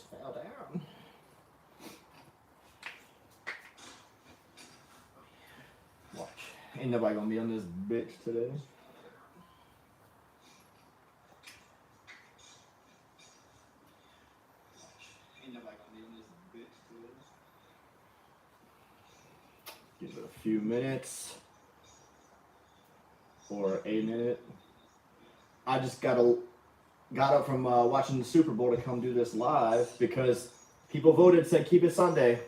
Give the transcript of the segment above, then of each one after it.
almost fell down. Watch. Ain't nobody gonna be on this bitch today. Give it a few minutes. Or a minute. I just got up from watching the Super Bowl to come do this live because people voted, said keep it Sunday.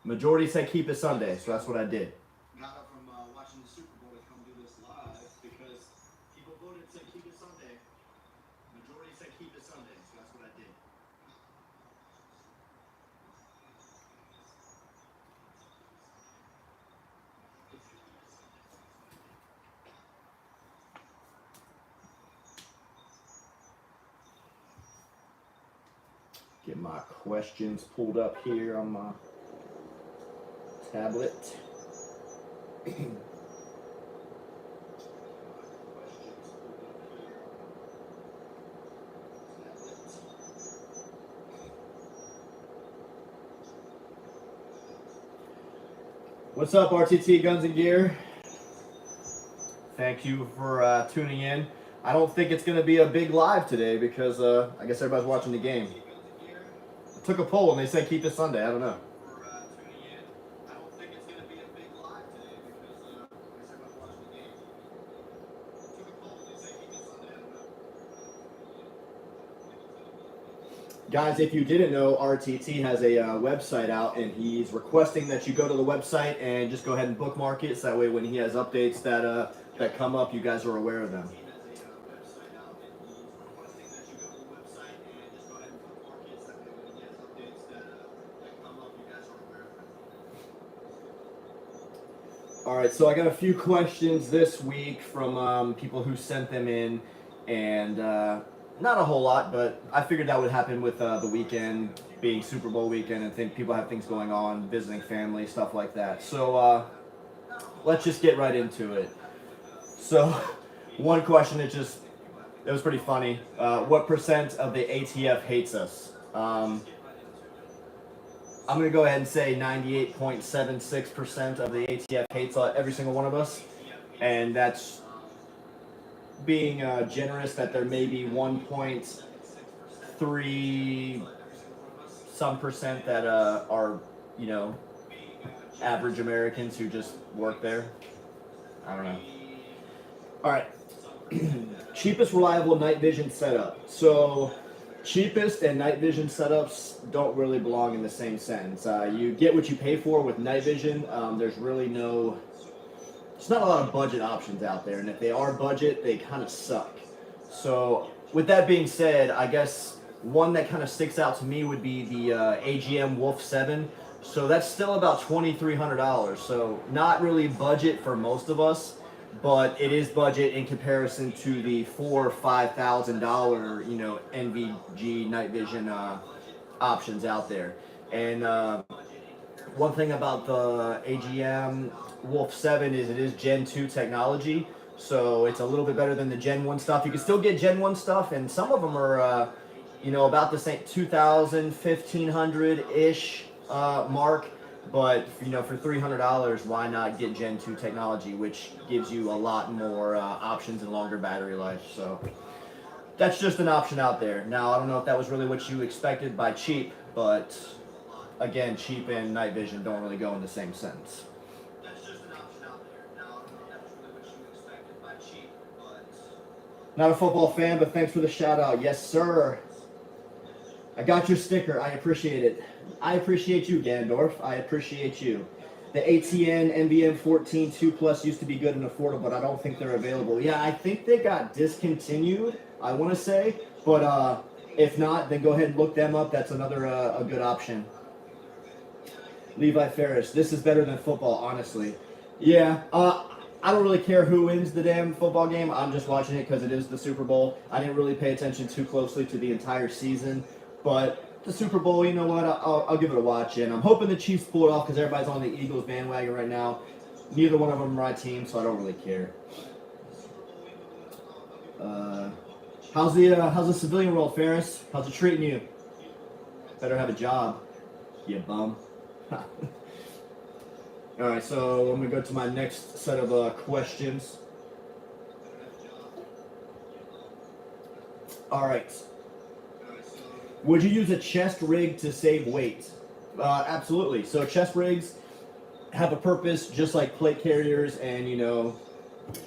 Majority said keep it Sunday, so that's what I did. Got up from watching the Super Bowl to come do this live because people voted, said keep it Sunday. Majority said keep it Sunday, so that's what I did. Get my questions pulled up here on my tablet. What's up, RTT Guns and Gear? Thank you for tuning in. I don't think it's going to be a big live today because I guess everybody's watching the game. I took a poll and they said keep it Sunday. I don't know. Guys, if you didn't know, RTT has a website out, and he's requesting that you go to the website and just go ahead and bookmark it, so that way when he has updates that come up, you guys are aware of them. All right, so I got a few questions this week from people who sent them in, and not a whole lot, but I figured that would happen with the weekend being Super Bowl weekend, and think people have things going on, visiting family, stuff like that. So let's just get right into it. So one question, it was pretty funny. What percent of the ATF hates us? I'm going to go ahead and say 98.76% of the ATF hates every single one of us, and that's being generous that there may be 1.3 some percent that are, average Americans who just work there. I don't know. All right. Cheapest reliable night vision setup. So cheapest and night vision setups don't really belong in the same sentence. You get what you pay for with night vision. There's really there's not a lot of budget options out there, and if they are budget, they kind of suck. So with that being said, I guess one that kind of sticks out to me would be the AGM Wolf 7. So that's still about $2,300. So not really budget for most of us, but it is budget in comparison to the $4,000 or $5,000, NVG night vision options out there. And one thing about the AGM Wolf 7 is it is Gen 2 technology, so it's a little bit better than the Gen 1 stuff. You can still get Gen 1 stuff, and some of them are, about the same 2,000, 1,500-ish mark. But, for $300, why not get Gen 2 technology, which gives you a lot more options and longer battery life. So that's just an option out there. Now, I don't know if that was really what you expected by cheap, but again, cheap and night vision don't really go in the same sentence. Not a football fan, but thanks for the shout out. Yes, sir. I got your sticker. I appreciate it. I appreciate you, Gandorf. I appreciate you. The ATN NVM 14 2 Plus used to be good and affordable, but I don't think they're available. Yeah, I think they got discontinued, I want to say. But if not, then go ahead and look them up. That's another a good option. Levi Ferris. This is better than football, honestly. Yeah. I don't really care who wins the damn football game. I'm just watching it because it is the Super Bowl. I didn't really pay attention too closely to the entire season. But the Super Bowl, you know what? I'll give it a watch. And I'm hoping the Chiefs pull it off because everybody's on the Eagles bandwagon right now. Neither one of them are my team, so I don't really care. How's the civilian world, Ferris? How's it treating you? Better have a job, you bum. All right, so I'm gonna go to my next set of questions. All right. Would you use a chest rig to save weight? Absolutely. So chest rigs have a purpose, just like plate carriers and,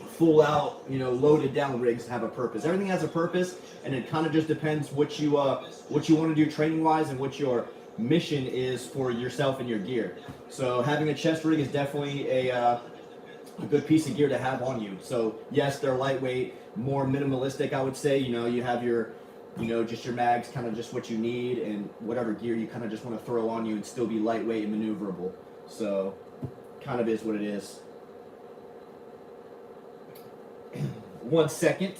full out, loaded down rigs have a purpose. Everything has a purpose, and it kind of just depends what you want to do training wise and what your mission is for yourself and your gear. So having a chest rig is definitely a good piece of gear to have on you. So yes, they're lightweight, more minimalistic, I would say. You have your, just your mags, kind of just what you need, and whatever gear you kind of just want to throw on you and still be lightweight and maneuverable. So kind of is what it is. 1 second.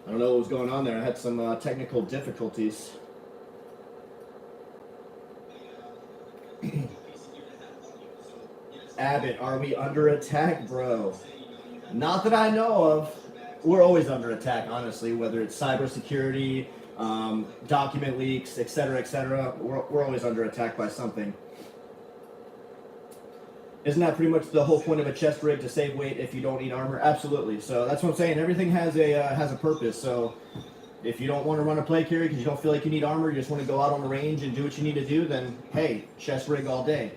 I don't know what was going on there. I had some technical difficulties. Abbott, are we under attack, bro? Not that I know of. We're always under attack, honestly, whether it's cybersecurity, document leaks, etc., etc. We're always under attack by something. Isn't that pretty much the whole point of a chest rig, to save weight if you don't need armor? Absolutely. So that's what I'm saying. Everything has a purpose. So if you don't want to run a plate carrier because you don't feel like you need armor, you just want to go out on the range and do what you need to do, then hey, chest rig all day.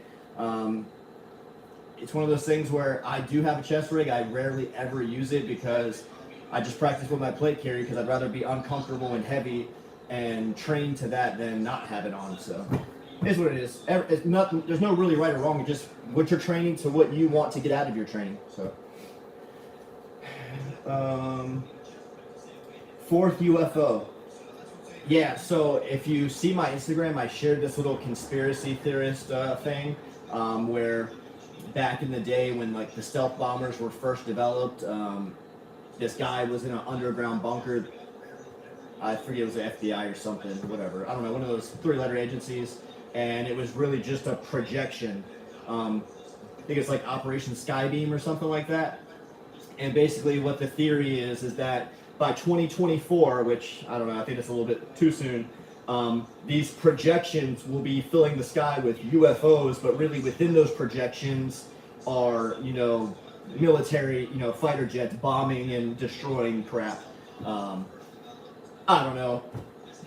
It's one of those things where I do have a chest rig. I rarely ever use it because I just practice with my plate carrier because I'd rather be uncomfortable and heavy and train to that than not have it on. So it is what it is. There's no really right or wrong. It's just what you're training to what you want to get out of your training. So fourth UFO. Yeah, so if you see my Instagram, I shared this little conspiracy theorist thing where back in the day when like the stealth bombers were first developed, this guy was in an underground bunker. I forget, it was the FBI or something, whatever. I don't know, one of those 3-letter agencies. And it was really just a projection. I think it's like Operation Skybeam or something like that. And basically what the theory is that by 2024, which I don't know, I think it's a little bit too soon, these projections will be filling the sky with UFOs, but really within those projections are, military, fighter jets bombing and destroying crap. I don't know.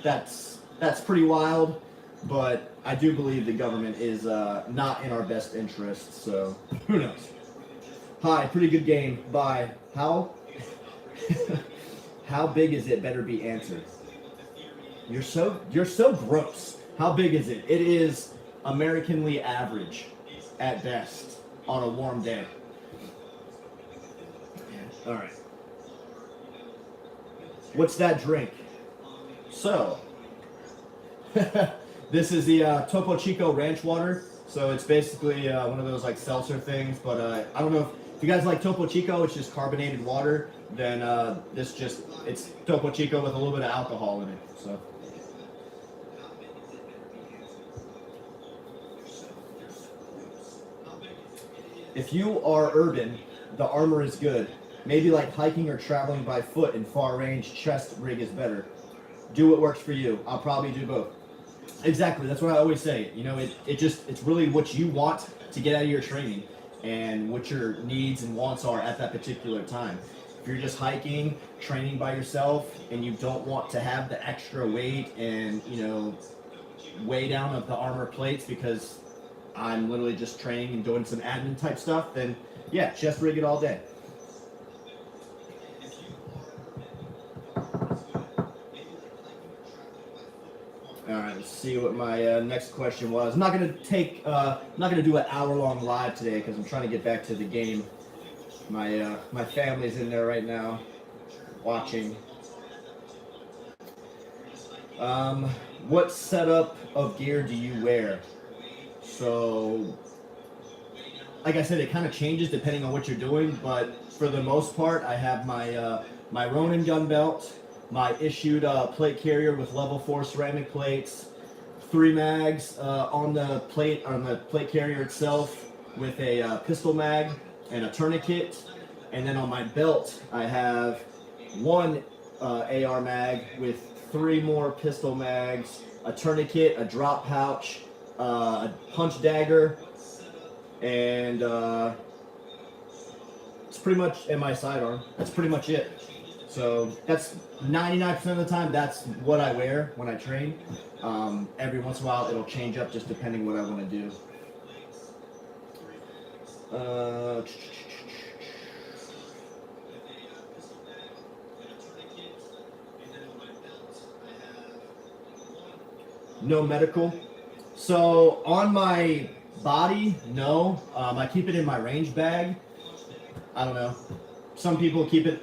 That's pretty wild, but I do believe the government is not in our best interest, so who knows? Hi, pretty good game. Bye. How? How big is it? Better be answered. You're so gross. How big is it? It is Americanly average at best on a warm day. All right. What's that drink? So, this is the Topo Chico Ranch Water. So it's basically one of those like seltzer things, but I don't know if you guys like Topo Chico. It's just carbonated water. Then it's Topo Chico with a little bit of alcohol in it. So. If you are urban, the armor is good. Maybe like hiking or traveling by foot in far range, chest rig is better. Do what works for you. I'll probably do both. Exactly, that's what I always say. It's really what you want to get out of your training and what your needs and wants are at that particular time. If you're just hiking, training by yourself, and you don't want to have the extra weight and, weigh down of the armor plates because I'm literally just training and doing some admin type stuff, then yeah, chest rig it all day. All right, let's see what my next question was. I'm not gonna do an hour-long live today because I'm trying to get back to the game. My family's in there right now, watching. What setup of gear do you wear? So, like I said, it kind of changes depending on what you're doing, but for the most part, I have my Ronin gun belt, my issued plate carrier with level 4 ceramic plates, 3 mags on the plate carrier itself with a pistol mag and a tourniquet. And then on my belt, I have one AR mag with 3 more pistol mags, a tourniquet, a drop pouch, a punch dagger, and it's pretty much, and my sidearm. That's pretty much it. So that's 99% of the time, that's what I wear when I train. Every once in a while, it'll change up just depending what I want to do. No medical. So on my body, no. I keep it in my range bag. I don't know. Some people keep it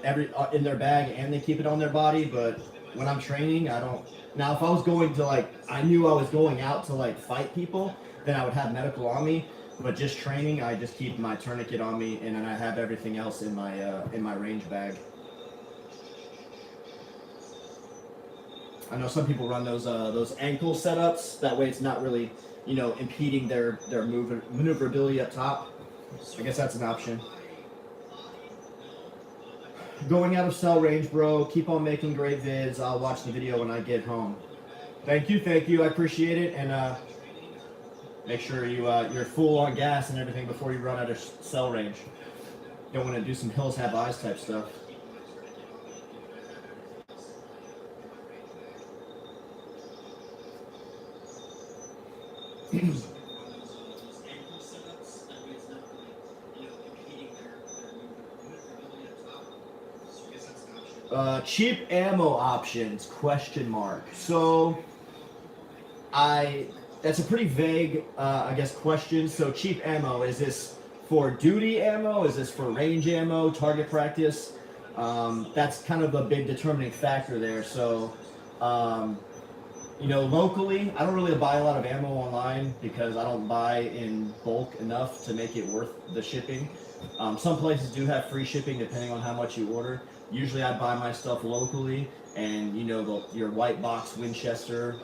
in their bag and they keep it on their body, but when I'm training, I don't. Now, if I was going to I knew I was going out to fight people, then I would have medical on me. But just training, I just keep my tourniquet on me, and then I have everything else in my range bag. I know some people run those ankle setups. That way, it's not really impeding their maneuverability up top. I guess that's an option. Going out of cell range, bro. Keep on making great vids. I'll watch the video when I get home. Thank you. I appreciate it, and make sure you're full on gas and everything before you run out of cell range. You don't want to do some hills have eyes type stuff. Cheap ammo options, ? So, that's a pretty vague, I guess, question. So cheap ammo, is this for duty ammo? Is this for range ammo, target practice? That's kind of a big determining factor there. So, locally, I don't really buy a lot of ammo online because I don't buy in bulk enough to make it worth the shipping. Some places do have free shipping depending on how much you order. Usually I buy my stuff locally, and your white box Winchester,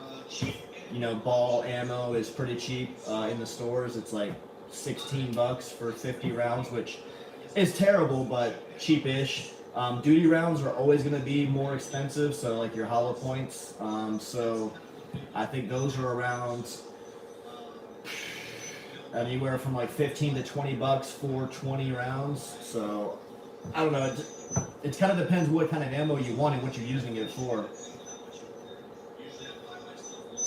ball ammo is pretty cheap in the stores. It's like $16 for 50 rounds, which is terrible, but cheap-ish. Duty rounds are always going to be more expensive, so like your hollow points. So I think those are around anywhere from like $15 to $20 for 20 rounds. So I don't know. It kind of depends what kind of ammo you want and what you're using it for.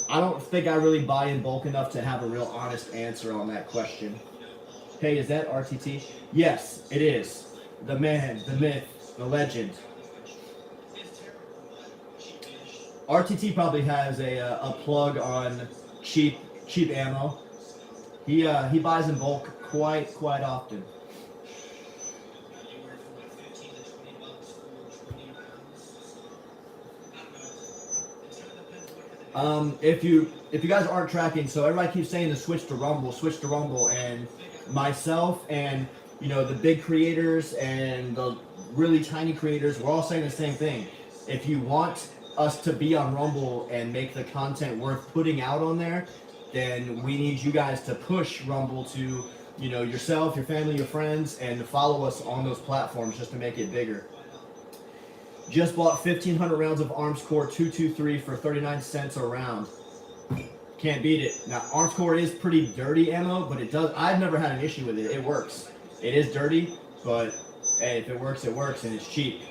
I don't think I really buy in bulk enough to have a real honest answer on that question. Hey, is that RTT? Yes, it is. The man, the myth, the legend. RTT probably has a plug on cheap ammo. He buys in bulk quite often. If you guys aren't tracking, so everybody keeps saying to switch to Rumble, and myself and the big creators and the really tiny creators, we're all saying the same thing. If you want us to be on Rumble and make the content worth putting out on there, then we need you guys to push Rumble to yourself, your family, your friends, and to follow us on those platforms just to make it bigger. Just bought 1,500 rounds of Arms Core 223 for 39 cents a round. Can't beat it. Now, Arms Core is pretty dirty ammo, but I've never had an issue with it. It works. It is dirty, but hey, if it works, it works, and it's cheap.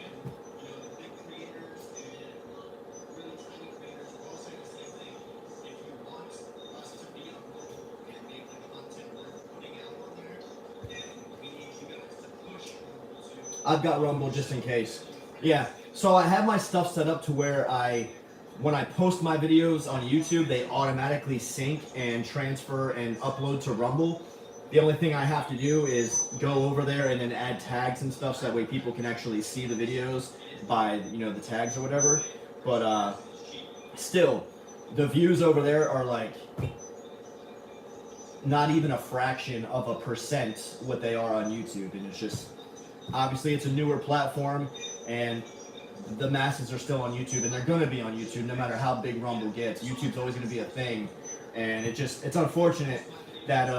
I've got Rumble just in case. Yeah. So I have my stuff set up to where when I post my videos on YouTube, they automatically sync and transfer and upload to Rumble. The only thing I have to do is go over there and then add tags and stuff so that way people can actually see the videos by, the tags or whatever. But still, the views over there are like not even a fraction of a percent what they are on YouTube. And it's just, obviously it's a newer platform, and the masses are still on YouTube, and they're going to be on YouTube no matter how big Rumble gets. YouTube's always going to be a thing, and it's unfortunate that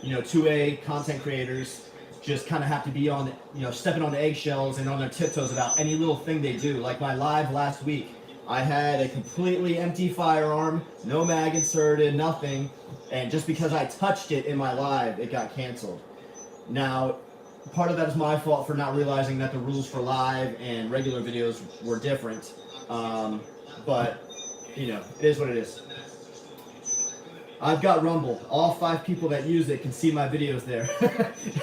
2A content creators just kind of have to be on, stepping on the eggshells and on their tiptoes about any little thing they do. Like my live last week, I had a completely empty firearm, no mag inserted, nothing, and just because I touched it in my live, it got canceled. Now, part of that is my fault for not realizing that the rules for live and regular videos were different, but, it is what it is. I've got Rumble. All 5 people that use it can see my videos there.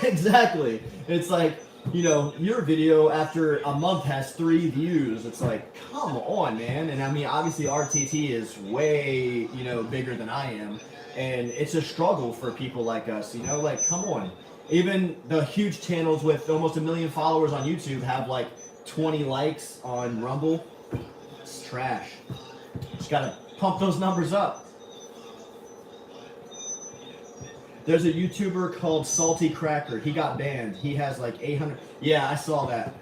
Exactly. It's like, your video after a month has 3 views. It's like, come on, man. And I mean, obviously RTT is way, bigger than I am. And it's a struggle for people like us, like, come on. Even the huge channels with almost 1 million followers on YouTube have like 20 likes on Rumble. It's trash. Just gotta pump those numbers up. There's a YouTuber called Salty Cracker. He got banned. He has like 800. Yeah, I saw that.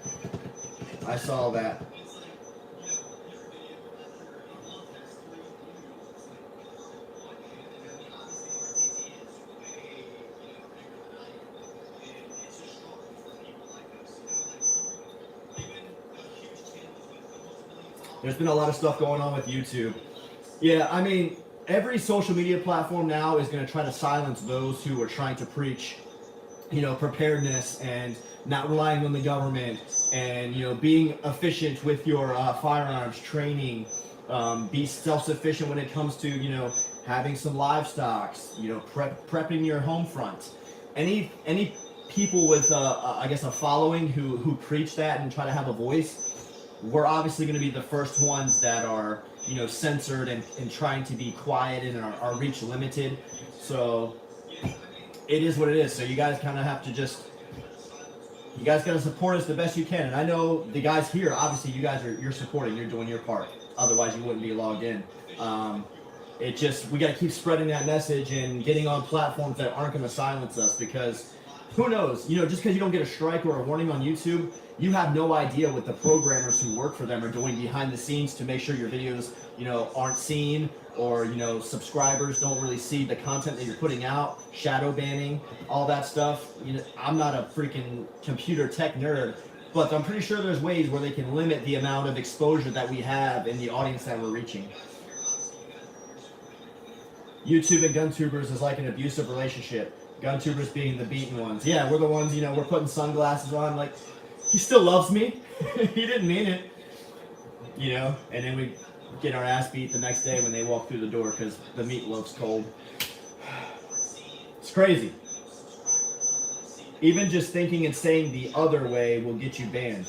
There's been a lot of stuff going on with YouTube. Yeah, I mean, every social media platform now is going to try to silence those who are trying to preach, preparedness and not relying on the government and, being efficient with your firearms training, be self-sufficient when it comes to, having some livestock, prepping your home front. Any people with, I guess, a following who preach that and try to have a voice, we're obviously going to be the first ones that are, censored and trying to be quiet and our reach limited. So it is what it is. So you guys kind of have to you guys got to support us the best you can. And I know the guys here, obviously you're supporting, you're doing your part. Otherwise you wouldn't be logged in. We got to keep spreading that message and getting on platforms that aren't going to silence us, because who knows, just because you don't get a strike or a warning on YouTube, you have no idea what the programmers who work for them are doing behind the scenes to make sure your videos, aren't seen, or, subscribers don't really see the content that you're putting out, shadow banning, all that stuff. I'm not a freaking computer tech nerd, but I'm pretty sure there's ways where they can limit the amount of exposure that we have in the audience that we're reaching. YouTube and GunTubers is like an abusive relationship. GunTubers being the beaten ones. Yeah, we're the ones, we're putting sunglasses on, like, he still loves me. He didn't mean it. And then we get our ass beat the next day when they walk through the door because the meatloaf's cold. It's crazy. Even just thinking and saying the other way will get you banned.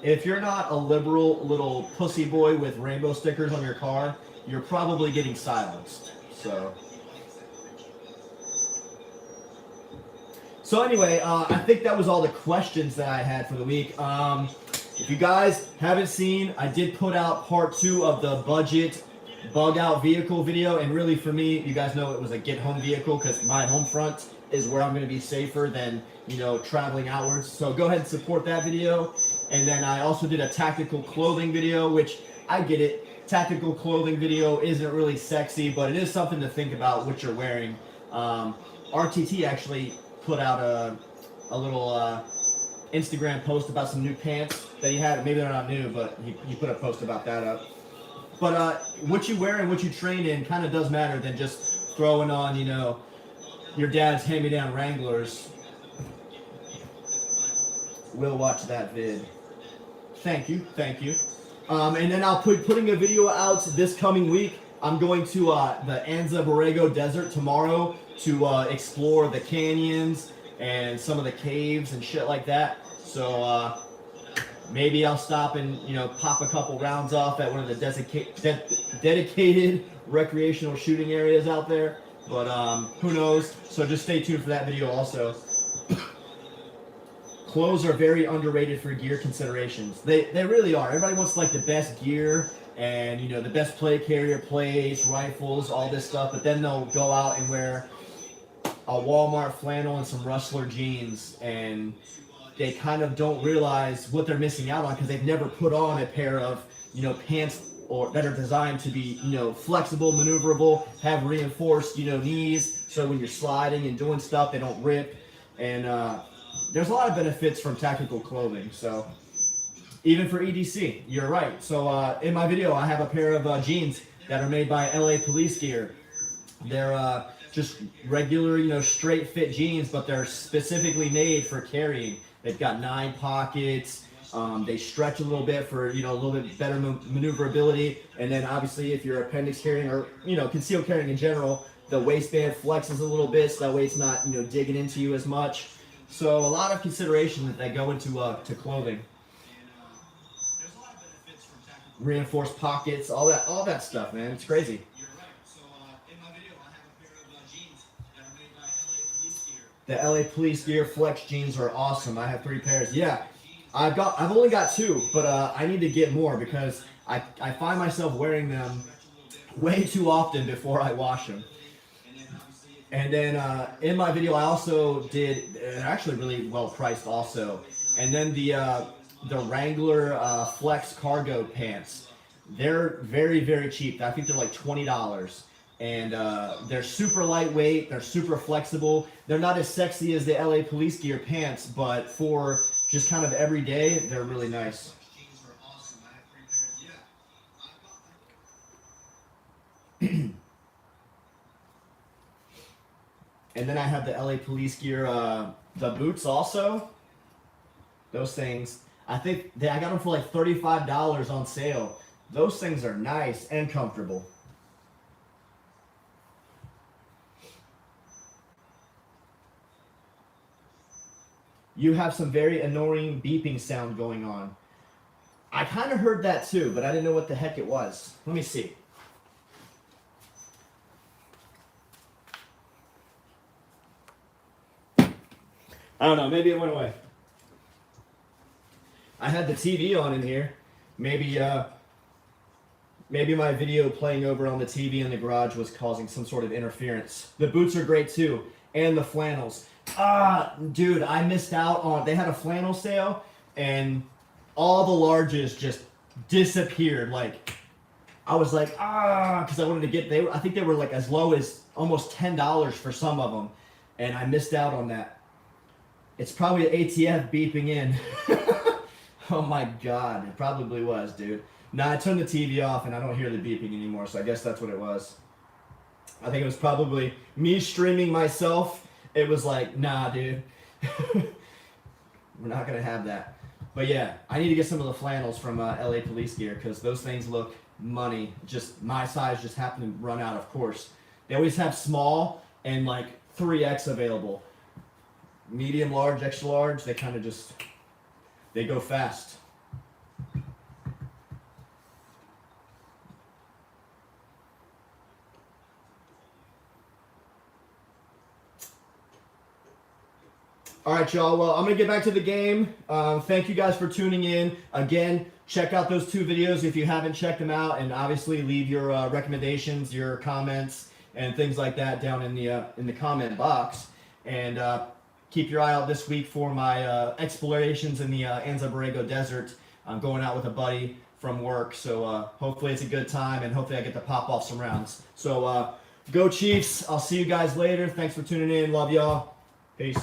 If you're not a liberal little pussy boy with rainbow stickers on your car, you're probably getting silenced. So anyway, I think that was all the questions that I had for the week. If you guys haven't seen, I did put out part 2 of the budget bug out vehicle video. And really for me, you guys know it was a get home vehicle because my home front is where I'm going to be safer than, traveling outwards. So go ahead and support that video. And then I also did a tactical clothing video, which I get it. Tactical clothing video isn't really sexy, but it is something to think about what you're wearing. RTT actually put out a little Instagram post about some new pants that he had. Maybe they're not new, but he put a post about that up. But what you wear and what you train in kind of does matter than just throwing on, your dad's hand-me-down Wranglers. We'll watch that vid. Thank you. And then I'll putting a video out this coming week. I'm going to the Anza Borrego Desert tomorrow to explore the canyons and some of the caves and shit like that. So maybe I'll stop and pop a couple rounds off at one of the dedicated recreational shooting areas out there. But who knows? So just stay tuned for that video also. Clothes are very underrated for gear considerations. They really are. Everybody wants like the best gear and the best play carrier, plates, rifles, all this stuff, but then they'll go out and wear a Walmart flannel and some Rustler jeans, and they kind of don't realize what they're missing out on because they've never put on a pair of pants or that are designed to be flexible, maneuverable, have reinforced knees, so when you're sliding and doing stuff they don't rip. And there's a lot of benefits from tactical clothing. So even for EDC, you're right. So in my video, I have a pair of jeans that are made by LA Police Gear. They're just regular, straight fit jeans, but they're specifically made for carrying. They've got 9 pockets. They stretch a little bit for, a little bit better maneuverability. And then obviously if you're appendix carrying or, concealed carrying in general, the waistband flexes a little bit so that way it's not, digging into you as much. So a lot of consideration that go into to clothing. Reinforced pockets, all that stuff, man. It's crazy. The LA Police Gear Flex jeans are awesome. I have 3 pairs. Yeah, I've only got 2, but I need to get more because I find myself wearing them way too often before I wash them. And then in my video, I also did, they're actually really well priced also. And then the Wrangler Flex cargo pants. They're very, very cheap. I think they're like $20. And they're super lightweight. They're super flexible. They're not as sexy as the LA Police Gear pants, but for just kind of every day, they're really nice. And then I have the LA Police Gear, the boots also. Those things, I think I got them for like $35 on sale. Those things are nice and comfortable. You have some very annoying beeping sound going on. I kind of heard that too, but I didn't know what the heck it was. Let me see. I don't know, maybe it went away. I had the TV on in here. Maybe my video playing over on the TV in the garage was causing some sort of interference. The boots are great too, and the flannels. Dude, I missed out on, they had a flannel sale, and all the larges just disappeared. Like, I was like, because I wanted to get, I think they were like as low as almost $10 for some of them, and I missed out on that. It's probably the ATF beeping in. Oh my God, it probably was, dude. Nah, I turned the TV off and I don't hear the beeping anymore, so I guess that's what it was. I think it was probably me streaming myself. It was like, nah, dude. We're not going to have that. But yeah, I need to get some of the flannels from LA Police Gear because those things look money. Just my size just happened to run out, of course. They always have small and like 3X available. Medium, large, extra large, they kind of just, they go fast. All right, y'all. Well, I'm going to get back to the game. Thank you guys for tuning in. Again, check out those 2 videos if you haven't checked them out. And obviously leave your recommendations, your comments, and things like that down in the comment box. And keep your eye out this week for my explorations in the Anza Borrego Desert. I'm going out with a buddy from work. So hopefully it's a good time, and hopefully I get to pop off some rounds. So go Chiefs. I'll see you guys later. Thanks for tuning in. Love y'all. Peace.